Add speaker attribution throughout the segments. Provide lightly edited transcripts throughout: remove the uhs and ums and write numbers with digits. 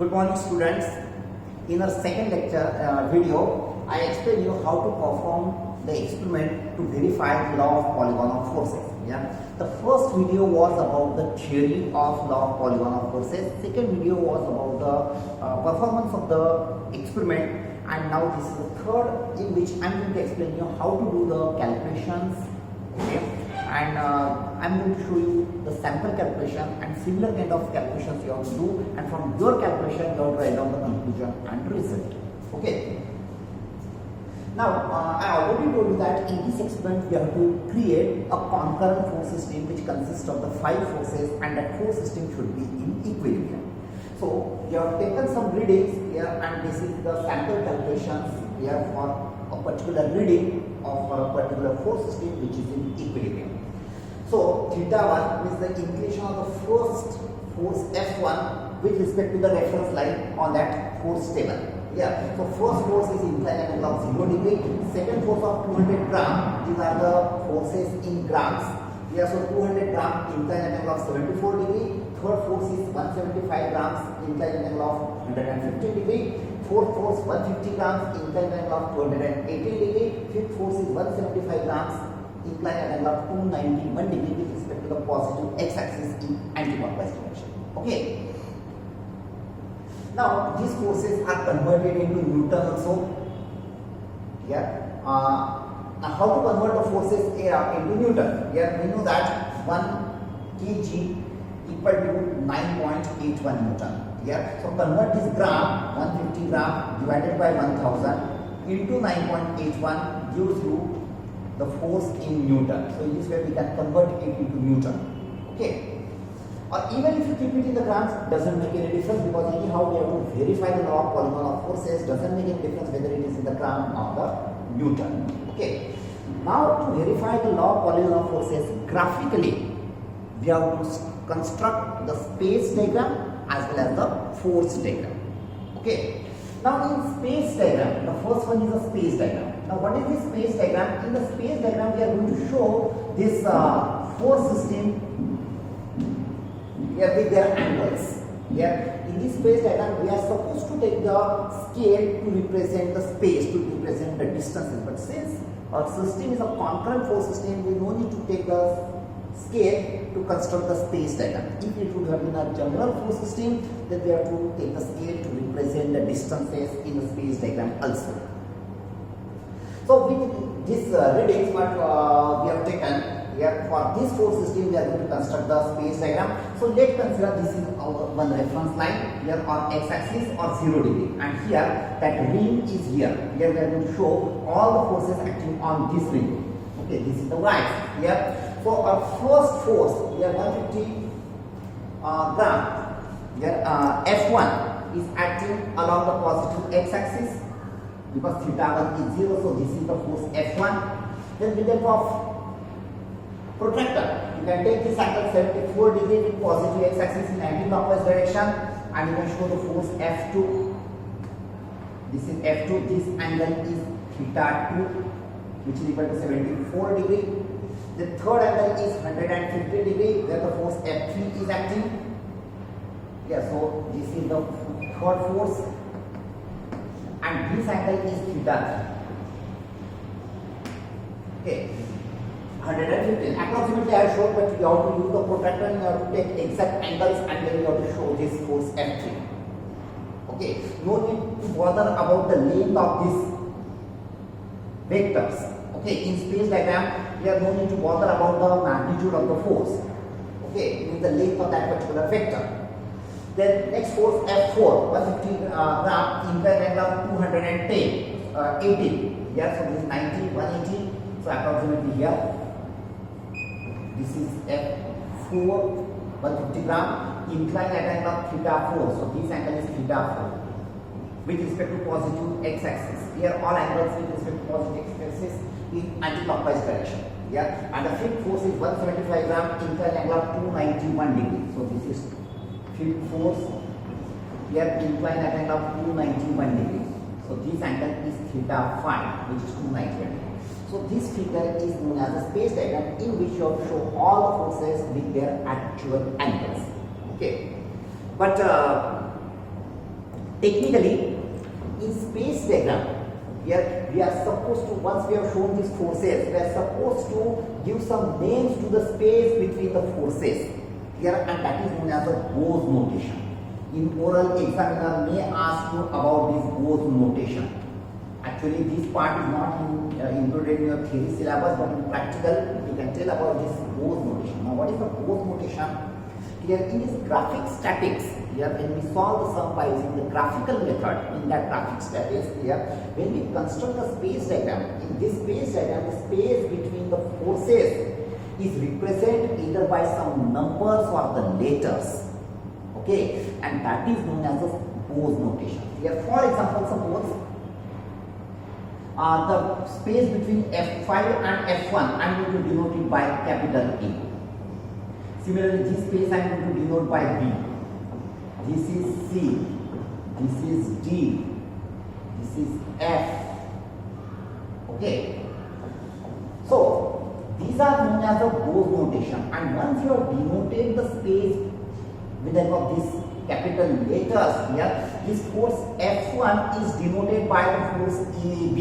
Speaker 1: Good morning, students. In our second lecture video, I explain you how to perform the experiment to verify the law of polygonal forces. Yeah, the first video was about the theory of law of polygonal forces. Second video was about the performance of the experiment, and now this is the third, in which I am going to explain you how to do the calculations. Okay, and I am going to show you the sample calculation and similar kind of calculations you have to do, and from your calculation you have to write down the conclusion and result. Okay. Now I already told you that in this experiment we have to create a concurrent force system which consists of the 5 forces, and that force system should be in equilibrium. So we have taken some readings here, and this is the sample calculations here for a particular reading of a particular force system which is in equilibrium. So theta 1 is the inclination of the first force F1 with respect to the reference line on that force table. Yeah. So first force is inclined angle of 0 degree. Second force of 200 gram. These are the forces in grams. Yeah. So 200 gram inclined angle of 74 degree. Third force is 175 grams inclined angle of 150 degree. Fourth force 150 grams inclined angle of 280 degree. Fifth force is 175 grams inclined angle of 291 degree with respect to the positive x-axis in anti-clockwise direction. Okay. Now these forces are converted into Newton also. Yeah. Now how to convert the forces into Newton? Yeah, we know that 1 kg equal to 9.81 Newton. Yeah. So convert this gram, 150 gram divided by 1000 into 9.81 gives you the force in Newton. So in this way we can convert it into Newton. Okay. Or even if you keep it in the grams, doesn't make any difference, because anyhow we have to verify the law of polygonal forces. Doesn't make any difference whether it is in the gram or the Newton. Okay. Now to verify the law of polygonal forces graphically, we have to construct the space diagram as well as the force diagram. Okay. Now in space diagram, the first one is the space diagram. Now what is this space diagram? In the space diagram we are going to show this force system here with their angles. Here in this space diagram we are supposed to take the scale to represent the space, to represent the distances. But since our system is a concurrent force system, we no need to take the scale to construct the space diagram. If it would have been a general force system, then we have to take the scale to represent the distances in the space diagram also. So with this readings what we have taken here for this force system, we are going to construct the space diagram. So let's consider this is our one reference line here on x-axis or 0 degree, and here that ring is here. Here we are going to show all the forces acting on this ring. Okay, this is the y here. So our first force here 150 gram here F1 is acting along the positive x-axis because theta 1 is 0. So this is the force F1. Then with the help of protractor, you can take this angle 74 degree with positive x-axis in anti-clockwise direction, and you can show the force F2. This is F2. This angle is theta 2, which is equal to 74 degree. The third angle is 150 degree, where the force F3 is acting. Yeah, so this is the third force, and this angle is theta. Okay. 115 approximately I have shown, but you have to use the protractor and you have to take exact angles, and then you have to show this force F3. Okay, no need to bother about the length of these vectors. Okay, in space diagram we have no need to bother about the magnitude of the force. Okay, means the length of that particular vector. Then next force F4, 150 gram inclined angle of 210 80. Yeah, so this is 90, 180. So approximately here. This is F4, 150 gram, inclined at angle of theta 4. So this angle is theta 4 with respect to positive x-axis. Here all angles with respect to positive x-axis in anti-clockwise direction. Yeah, and the fifth force is 175 gram, inclined angle of 291 degree. So this is fifth force. Here inclined at angle of 291 degree. So this angle is theta 5, which is 291 degree. So this figure is known as a space diagram, in which you have to show all the forces with their actual angles. Okay, but Technically, in space diagram, here we are supposed to, once we have shown these forces, we are supposed to give some names to the space between the forces. Here, and that is known as the Gauss notation. In oral, examiner may ask you about this Gauss notation. Actually, this part is not included in your theory syllabus, but in practical, you can tell about this Gauss notation. Now, what is the Gauss notation? Here in this graphic statics, here when we solve the sum by using the graphical method, in that graphic statics, here when we construct the space diagram, in this space diagram, the space between the forces is represented either by some numbers or the letters. Okay, and that is known as the Gauss notation. Here, for example, suppose the space between F5 and F1, I am going to denote it by capital A. Similarly, this space I am going to denote by B. This is C. This is D. This is F. Okay. So, these are known as the Gauss notation. And once you have denoted the space with the help of these capital letters here, this force F1 is denoted by the force AB.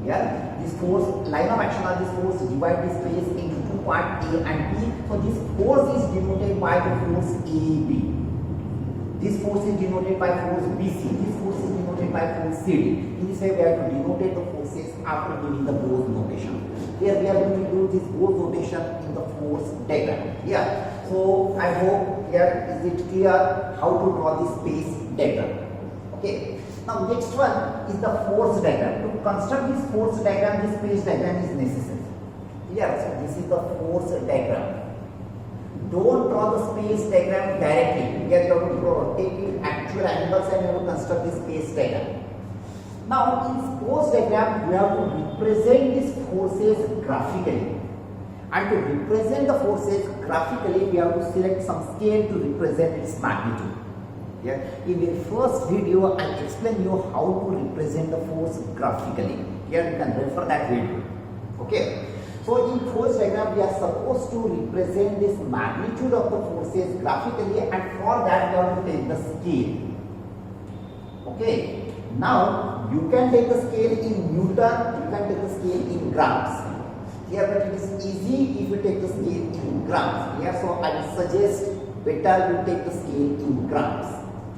Speaker 1: Here, this force, line of action of this force divide this space into two parts A and B. So this force is denoted by the force AB. This force is denoted by force BC. This force is denoted by force CD. In this way, we have to denote the forces after giving the Gauss notation. Here we are going to do this Gauss notation in the force diagram. Yeah. So I hope here is it clear how to draw this space diagram. Okay. Now next one is the force diagram. To construct this force diagram, this space diagram is necessary. Here, so this is the force diagram. Don't draw the space diagram directly. Here you have to take actual angles and you have to construct this space diagram. Now in force diagram, you have to represent these forces graphically. And to represent the forces graphically, we have to select some scale to represent its magnitude. Yeah. In the first video, I explained you how to represent the force graphically. Here you can refer that video. Okay. So in force diagram, we are supposed to represent this magnitude of the forces graphically, and for that we have to take the scale. Okay. Now you can take the scale in Newton, you can take the scale in grams. Here, but it is easy if you take the scale in grams. Here, so I will suggest better you take the scale in grams.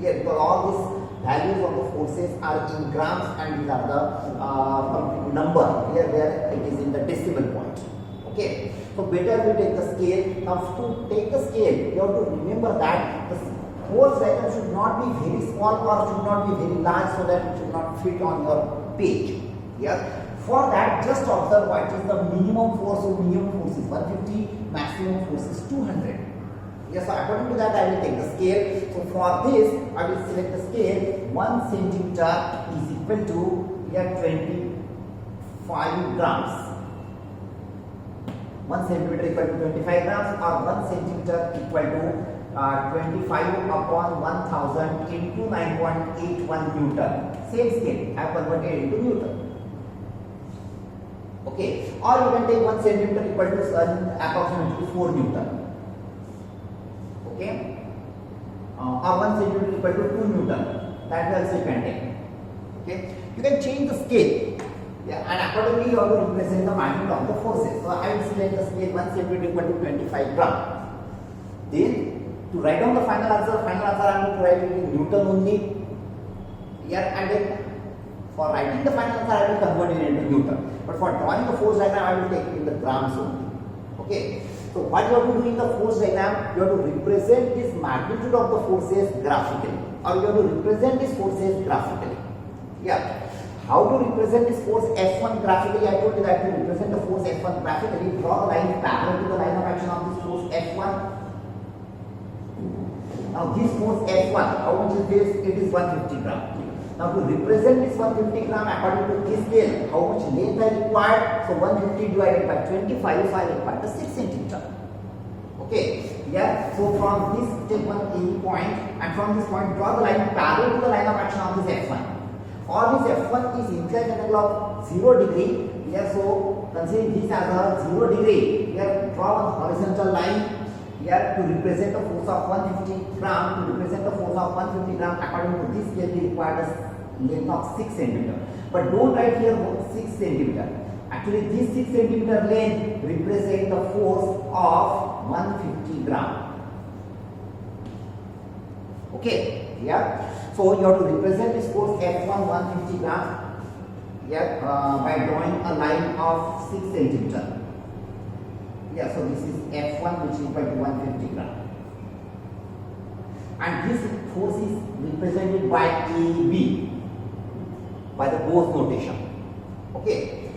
Speaker 1: Here, because all these values of the forces are in grams and these are the number here where it is in the decimal point. Okay, so better we take the scale. Now to take the scale, you have to remember that the force diagram should not be very small or should not be very large so that it should not fit on your page. Here, for that just observe what is the minimum force. So minimum force is 150, maximum force is 200. Yes, so according to that I will take the scale. So for this I will select the scale. 1 centimeter is equal to here 25 grams. 1 centimeter equal to 25 grams, or 1 centimeter equal to 25 upon 1000 into 9.81 Newton. Same scale I have converted into Newton. Okay, or you can take 1 centimeter equal to approximately 4 Newton. Okay, or 1 centimeter equal to 2 Newton. That also you can take. Okay, you can change the scale. Yeah, and accordingly you have to represent the magnitude of the forces. So I will select the scale 1 centimeter equal to 25 grams. Then to write down the final answer I am going to write it in Newton only. Here, and then for writing the final answer I will convert it into Newton. But for drawing the force diagram I will take it in the grams only. Okay. So what you have to do in the force diagram, you have to represent this magnitude of the forces graphically, or you have to represent these forces graphically. Yeah. How to represent this force F1 graphically? I told you that to represent the force F1 graphically, draw the line parallel to the line of action of this force F1. Now this force F1, how much is this? It is 150 grams. Now to represent this 150 gram according to this scale, how much length I required? So 150 divided by 25, so I require the 6 centimeter. Okay, yeah. So from this take one A point, and from this point draw the line parallel to the line of action of this F1. Or this F1 is inclined at an angle of 0 degree. Here, so consider this as a 0 degree. Here draw one horizontal line. Here to represent the force of 150 gram, to represent the force of 150 gram according to this scale we require a length of 6 centimeter. But don't write here 6 centimeter. Actually this 6 centimeter length represent the force of 150 gram. Okay, yeah. So you have to represent this force F1 150 gram, yeah, by drawing a line of 6 centimeter. Yeah, so this is F1 which is equal to 150 gram. And this force is represented by AB, by the Gauss notation. Okay.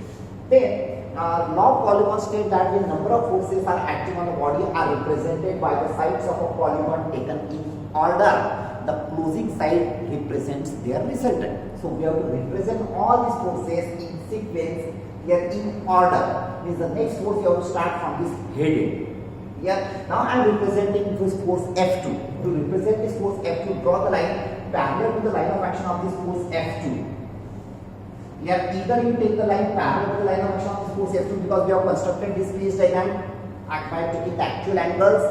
Speaker 1: Then law of polygon states that the number of forces are acting on the body are represented by the sides of a polygon taken in order. The closing side represents their resultant. So we have to represent all these forces in sequence here in order. Means the next force you have to start from this heading. Yeah. Now I am representing this force F2. To represent this force F2, draw the line parallel to the line of action of this force F2. Yeah, either you take the line parallel to the line of action of this force F2 because we have constructed this phase diagram by taking the actual angles.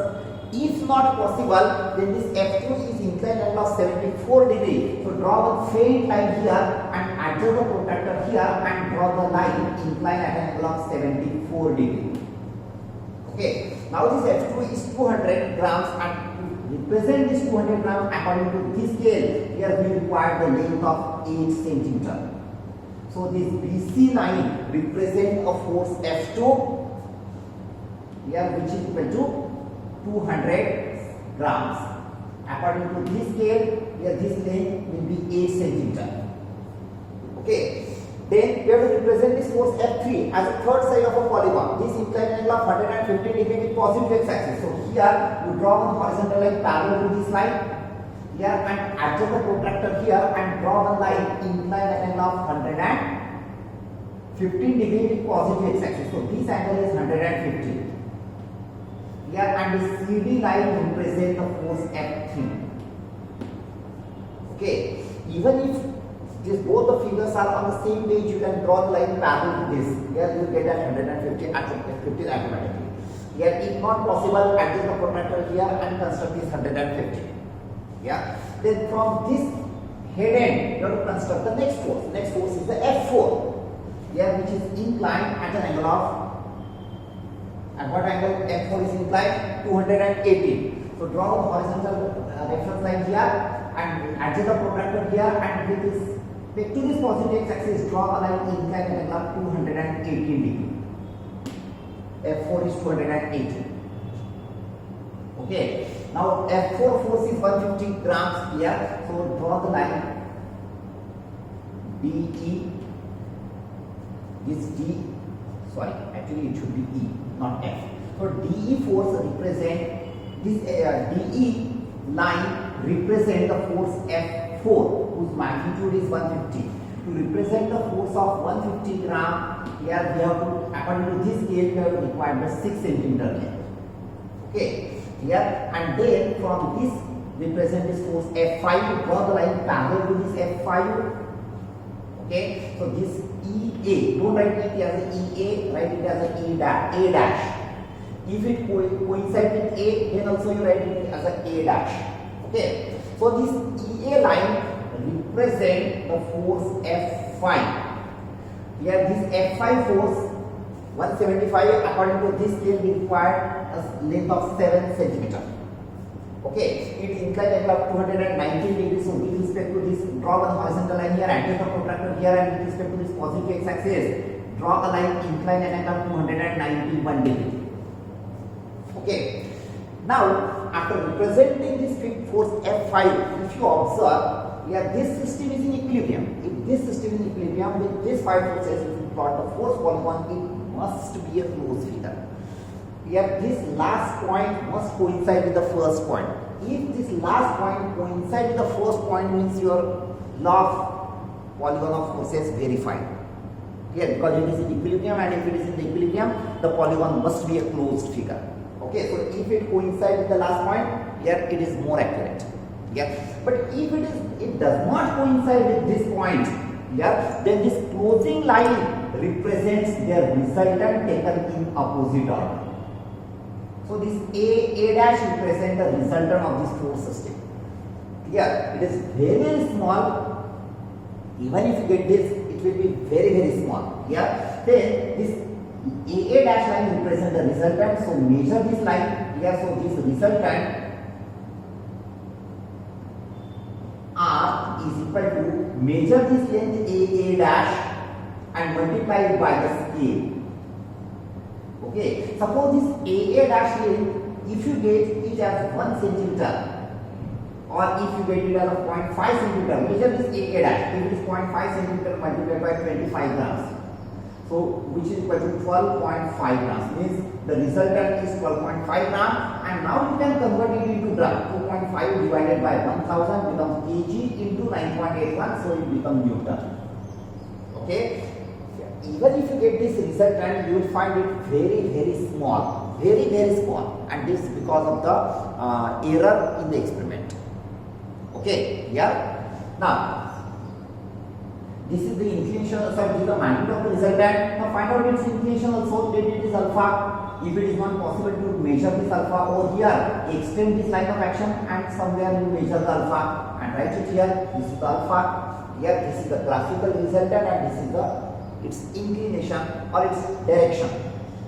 Speaker 1: If not possible, then this F2 is inclined angle of 74 degree. So draw the faint line here and adjust the protractor here and draw the line inclined at an angle of 74 degree. Okay. Now this F2 is 200 grams and to represent this 200 grams according to this scale, here we require the length of 8 centimeter. So this BC line represents a force F2 here which is equal to 200 grams. According to this scale, here this length will be 8 centimeter. Okay. Then we have to represent this force F3 as a third side of a polygon. This inclined angle of 150 degree with positive x-axis. So here you draw one horizontal line parallel to this line. Here and adjust the protractor here and draw one line inclined at an angle of 115 degree with positive x-axis. So this angle is 150. Here and the CD line represents the force F3. Okay. Even if both the figures are on the same page, you can draw the line parallel to this. Here you get at 150 automatically. Here if not possible, adjust the protractor here and construct this 150. Yeah. Then from this head end, you have to construct the next force. Next force is the F4. Here which is inclined at an angle of, at what angle F4 is inclined? 280. So draw the horizontal reference line here and adjust the protractor here and with this to this positive x-axis, draw a line inclined at an angle of 280 degree. F4 is 280. Okay. Now F4 force is 150 grams here. So draw the line DE. This D. Sorry, actually it should be E, not F. So DE force represent this DE line represent the force F4 whose magnitude is 150. To represent the force of 150 gram, here we have to, according to this scale, we have required the 6 centimeter length. Okay, here and then from this represent this force F5, draw the line parallel to this F5. Okay, so this EA, don't write it as an EA, write it as an A dash. If it coincides with A, then also you write it as an A dash. Okay, so this EA line represent the force F5. Here this F5 force 175 according to this scale we require a length of 7 centimeter. Okay, it inclined angle of 290 degrees. So with respect to this, draw one horizontal line here, adjust the protractor here, and with respect to this positive x-axis, draw a line inclined at an angle of 291 degree. Okay. Now, after representing this force F5, if you observe, here this system is in equilibrium. If this system is in equilibrium with these 5 forces, if you plot the force polygon, it must be a closed figure. Here this last point must coincide with the first point. If this last point coincides with the first point, means your law of polygon of forces verified. Here, because it is in equilibrium, and if it is in the equilibrium, the polygon must be a closed figure. Okay, so if it coincides with the last point, here it is more accurate. Yeah, but if it does not coincide with this point, yeah, then this closing line represents their resultant taken in opposite order. So this A dash represents the resultant of this force system. Here it is very, very small. Even if you get this, it will be very, very small. Here then this A dash line represents the resultant. So measure this line here. So this resultant R is equal to measure this length A dash and multiply it by the scale. Okay, suppose this A dash length, if you get it as 1 centimeter or if you get it as a 0.5 centimeter, measure this A dash. If it is 0.5 centimeter multiplied by 25 grams, so which is equal to 12.5 grams, means the resultant is 12.5 grams, and now you can convert it into gram. 2.5 divided by 1000 becomes kg into 9.81, so it becomes Newton. Okay. Even if you get this resultant, you will find it very, very small, very, very small, and this because of the error in the experiment. Okay, yeah. Now, this is the inclination, sorry, this is the magnitude of the resultant. Now, find out its inclination also, let it is alpha. If it is not possible to measure this alpha over here, extend this line of action and somewhere you measure the alpha and write it here. This is the alpha. Here, this is the graphical resultant and this is the its inclination or its direction,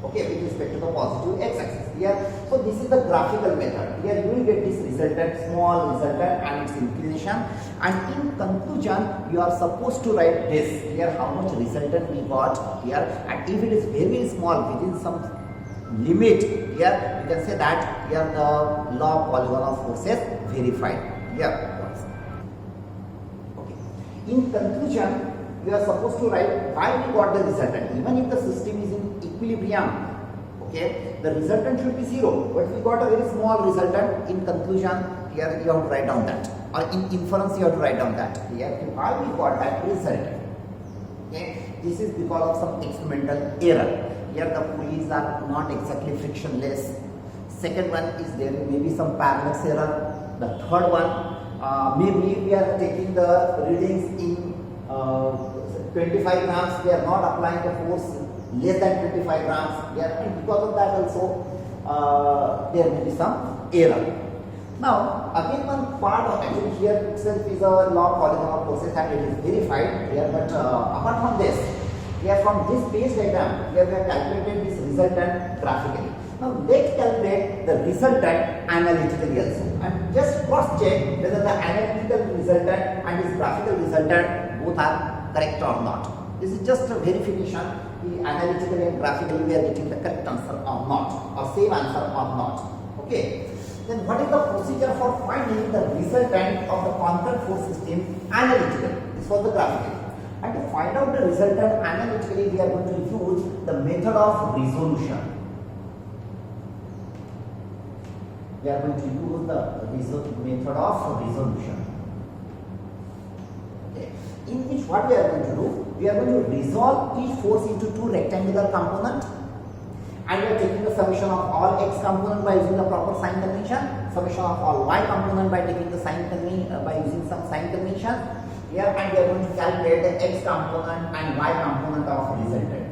Speaker 1: okay, with respect to the positive x-axis here. So this is the graphical method. Here you will get this resultant, small resultant and its inclination, and in conclusion you are supposed to write this here, how much resultant we got here, and if it is very, very small within some limit here, you can say that here the law of polygonal forces verified here. Okay, in conclusion we are supposed to write why we got the resultant. Even if the system is in equilibrium, okay, the resultant should be 0, but we got a very small resultant. In conclusion, here you have to write down that, or in inference you have to write down that here why we got that resultant. Okay, this is because of some experimental error. Here the pulleys are not exactly frictionless. Second one is there may be some parallax error. The third one, maybe we are taking the readings in 25 grams, we are not applying the force less than 25 grams here, and because of that also there may be some error. Now again, one part of actually here itself is a law of polygonal forces and it is verified here, but apart from this, here from this base diagram here we have calculated this resultant graphically. Now let's calculate the resultant analytically also, and just cross check whether the analytical resultant and this graphical resultant both are correct or not. This is just a verification. Analytically and graphically we are getting the correct answer or not, or same answer or not. Okay. Then what is the procedure for finding the resultant of the constant force system analytically? This was the graphical. And to find out the resultant analytically, we are going to use the method of resolution. We are going to use the method of resolution. Okay. In which what we are going to do? We are going to resolve each force into two rectangular components, and we are taking the summation of all x component by using the proper sign convention, summation of all y component by taking the sign convention by using some sign convention here, and we are going to calculate the x component and y component of resultant.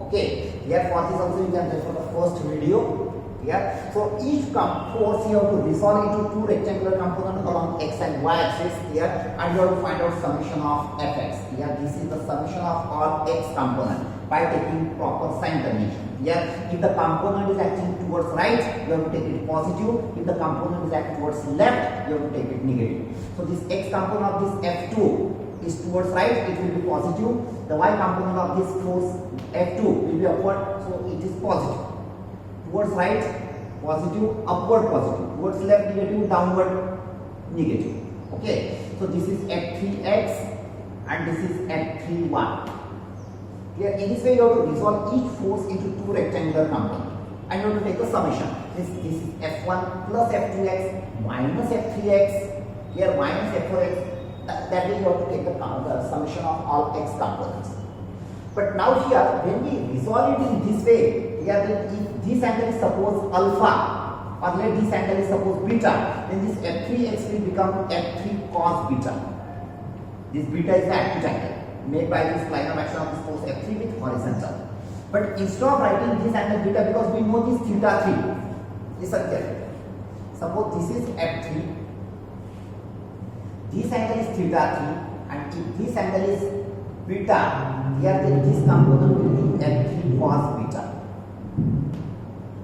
Speaker 1: Okay, here for this also you can refer the first video. Here, so each force you have to resolve into two rectangular components along x and y axis here, and you have to find out summation of fx. Here, this is the summation of all x component by taking proper sign convention. Here, if the component is acting towards right, you have to take it positive. If the component is acting towards left, you have to take it negative. So this x component of this F2 is towards right, it will be positive. The y component of this force F2 will be upward, so it is positive. Towards right, positive, upward positive. Towards left, negative, downward, negative. Okay, so this is F3x and this is F31. Here, in this way, you have to resolve each force into two rectangular components, and you have to take a summation. This is F1 plus F2x minus F3x. Here minus F4x. That way, you have to take the summation of all x components. But now here, when we resolve it in this way, here if this angle is suppose alpha, or let this angle is suppose beta, then this F3x will become F3 cos beta. This beta is the acute angle made by this line of action of this force F3 with horizontal. But instead of writing this angle beta, because we know this theta 3, listen carefully. Suppose this is f3, this angle is theta 3, and if this angle is beta, here then this component will be f3 cos beta.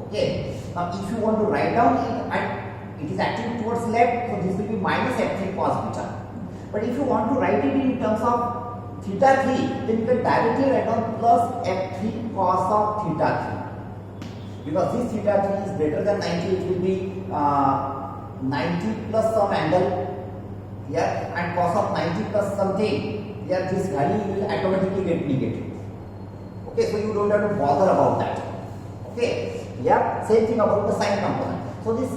Speaker 1: Okay. Now if you want to write down it and it is actually towards left, so this will be minus f3 cos beta. But if you want to write it in terms of theta 3, then you can directly write down plus f3 cos of theta 3. Because this theta 3 is greater than 90, it will be 90 plus some angle here, and cos of 90 plus something here, this value will automatically get negative. Okay, so you don't have to bother about that. Okay, yeah, same thing about the sine component. So this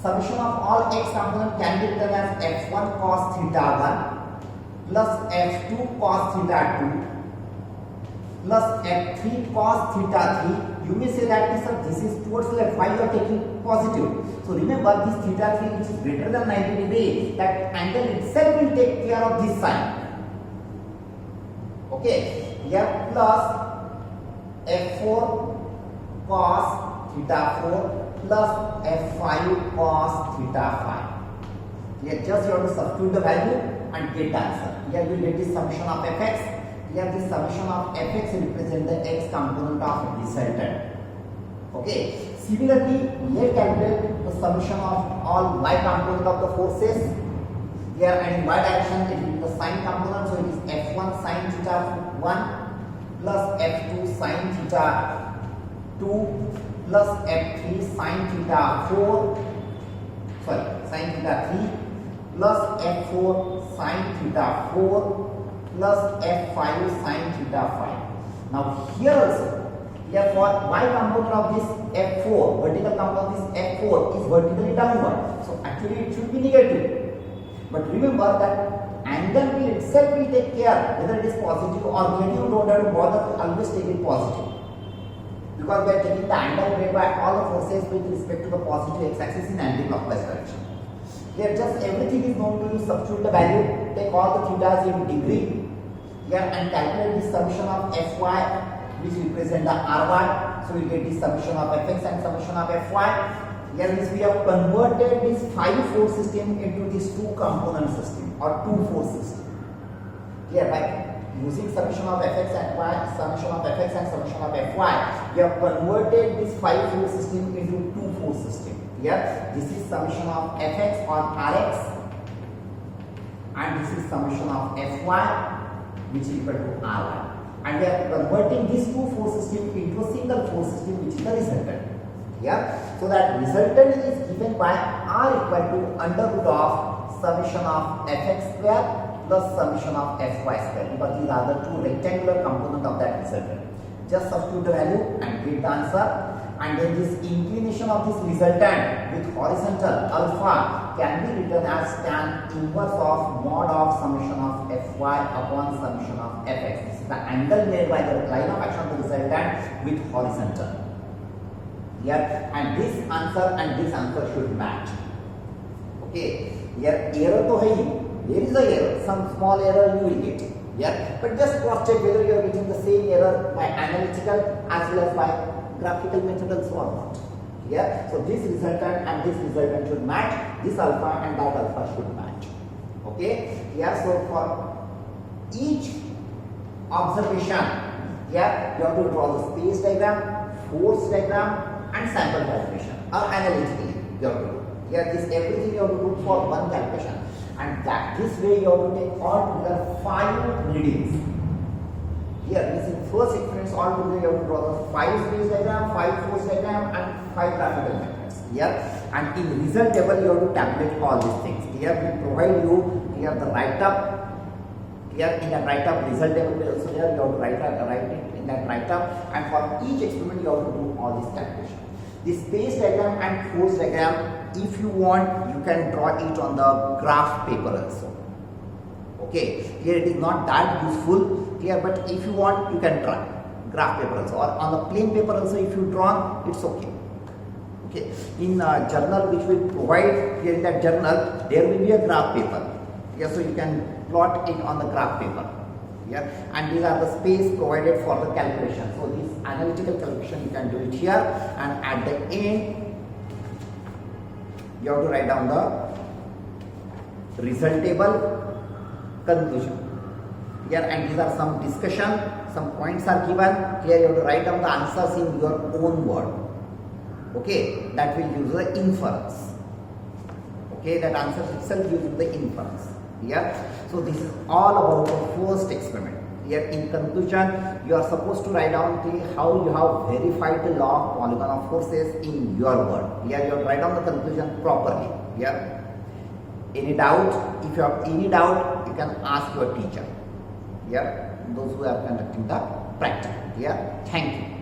Speaker 1: summation of all x component can be written as f1 cos theta 1 plus f2 cos theta 2 plus f3 cos theta 3. You may say that this is towards left. Why you are taking positive? So remember this theta 3 which is greater than 90 degrees, that angle itself will take care of this sign. Okay, here plus f4 cos theta 4 plus f5 cos theta 5. Here just you have to substitute the value and get the answer. Here you will get the summation of fx. Here the summation of fx represent the x component of resultant. Okay. Similarly, let's calculate the summation of all y component of the forces. Here and in y direction it will be the sine component, so it is f1 sin theta 1 plus f2 sin theta 2 plus f3 sin theta 4, sin theta 3 plus f4 sin theta 4 plus f5 sin theta 5. Now here also, here for y component of this f4, vertical component of this f4 is vertically downward, so actually it should be negative. But remember that angle will itself will take care whether it is positive or negative. Don't have to bother, always take it positive, because we are taking the angle made by all the forces with respect to the positive x-axis in anti-clockwise direction. Here just everything is known to you. Substitute the value, take all the thetas in degree here and calculate the summation of fy, which represent the ry. So we get the summation of fx and summation of fy. Here means we have converted this 5-force system into this 2-component system or 2-force system. Here by using summation of fx and y, summation of fx and summation of fy, we have converted this 5-force system into 2-force system. Here this is summation of fx or rx, and this is summation of fy, which is equal to ry. And we are converting this 2-force system into a single force system, which is the resultant. Yeah, so that resultant is given by r equal to under root of summation of fx square plus summation of fy square, because these are the two rectangular components of that resultant. Just substitute the value and get the answer, and then this inclination of this resultant with horizontal alpha can be written as tan inverse of mod of summation of fy upon summation of fx. This is the angle made by the line of action of the resultant with horizontal. Here and this answer should match. Okay, here error to hai, there is a error, some small error you will get. Yeah, but just cross check whether you are getting the same error by analytical as well as by graphical method also or not. Yeah, so this resultant and this resultant should match, this alpha and that alpha should match. Okay, yeah, so for each observation, yeah, you have to draw the space diagram, force diagram, and sample calculation or analytically you have to do. Here this everything you have to do for one calculation, and that this way you have to take all together 5 readings. Here this is first experiments all together you have to draw the 5 space diagram, 5 force diagram, and 5 graphical methods. Here and in result table you have to tabulate all these things. Here we provide you here the write up. Here in the write up result table also there you have to write it in that write up, and for each experiment you have to do all these calculations. This space diagram and force diagram, if you want, you can draw it on the graph paper also. Okay, here it is not that useful here, but if you want, you can draw graph paper also, or on the plain paper also. If you draw, it's okay. Okay, in journal which we provide here in that journal, there will be a graph paper. Yes, so you can plot it on the graph paper. Yeah, and these are the space provided for the calculation. So this analytical calculation you can do it here, and at the end you have to write down the result table, conclusion. Here, and these are some discussion, some points are given. Here you have to write down the answers in your own word. Okay, that will use the inference. Okay, that answer itself uses the inference. Yeah, so this is all about the first experiment. Here in conclusion, you are supposed to write down how you have verified the law of polygon of forces in your word. Here you have to write down the conclusion properly. Yeah. Any doubt? If you have any doubt, you can ask your teacher. Yeah, those who are conducting the practical. Yeah, thank you.